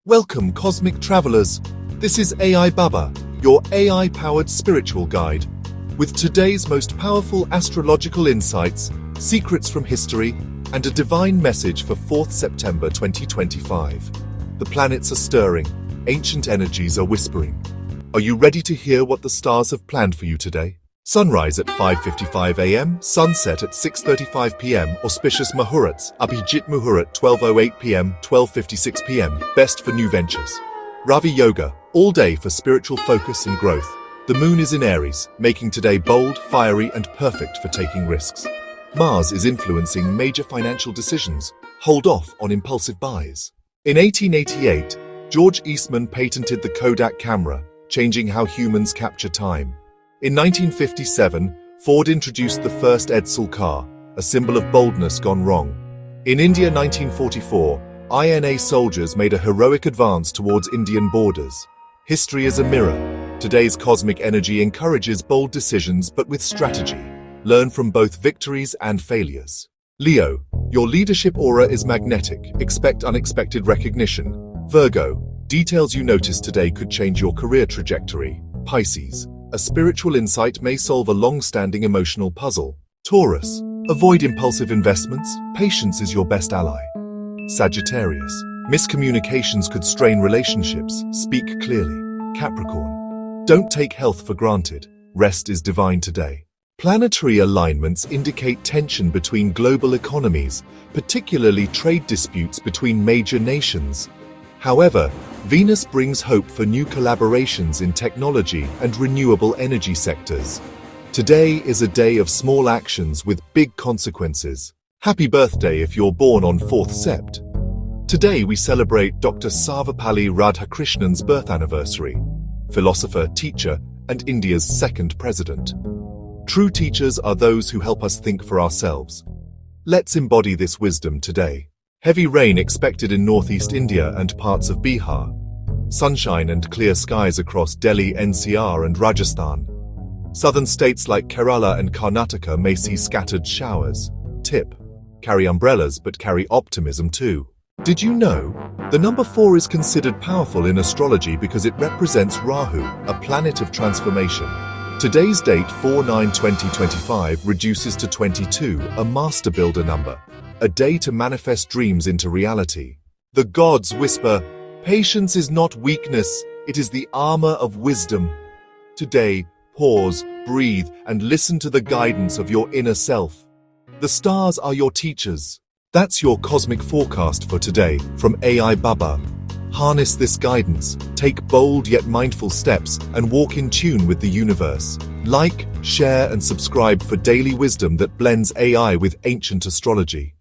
Welcome, cosmic travelers. This is AI Baba, your AI-powered spiritual guide, with today's most powerful astrological insights, secrets from history, and a divine message for 4th September 2025. The planets are stirring, ancient energies are whispering. Are you ready to hear what the stars have planned for you today? Sunrise at 5:55 a.m., sunset at 6:35 p.m, auspicious Muhurats, Abhijit Muhurat 12:08 p.m, 12:56 p.m, best for new ventures. Ravi Yoga, all day for spiritual focus and growth. The moon is in Aries, making today bold, fiery, and perfect for taking risks. Mars is influencing major financial decisions. Hold off on impulsive buys. In 1888, George Eastman patented the Kodak camera, changing how humans capture time. In 1957, Ford introduced the first Edsel car, a symbol of boldness gone wrong. In India 1944, INA soldiers made a heroic advance towards Indian borders. History is a mirror. Today's cosmic energy encourages bold decisions but with strategy. Learn from both victories and failures. Leo, your leadership aura is magnetic. Expect unexpected recognition. Virgo, details you notice today could change your career trajectory. Pisces, a spiritual insight may solve a long-standing emotional puzzle. Taurus, avoid impulsive investments. Patience is your best ally. Sagittarius, miscommunications could strain relationships. Speak clearly. Capricorn, don't take health for granted. Rest is divine today. Planetary alignments indicate tension between global economies, particularly trade disputes between major nations. However, Venus brings hope for new collaborations in technology and renewable energy sectors. Today is a day of small actions with big consequences. Happy birthday if you're born on 4th Sept. Today we celebrate Dr. Sarvepalli Radhakrishnan's birth anniversary, philosopher, teacher, and India's second president. True teachers are those who help us think for ourselves. Let's embody this wisdom today. Heavy rain expected in northeast India and parts of Bihar. Sunshine and clear skies across Delhi, NCR, and Rajasthan. Southern states like Kerala and Karnataka may see scattered showers. Tip: carry umbrellas, but carry optimism too. Did you know? The number 4 is considered powerful in astrology because it represents Rahu, a planet of transformation. Today's date, 4/9/2025, reduces to 22, a master builder number. A day to manifest dreams into reality. The gods whisper, patience is not weakness, it is the armor of wisdom. Today, pause, breathe, and listen to the guidance of your inner self. The stars are your teachers. That's your cosmic forecast for today from AI Baba. Harness this guidance, take bold yet mindful steps, and walk in tune with the universe. Like, share, and subscribe for daily wisdom that blends AI with ancient astrology.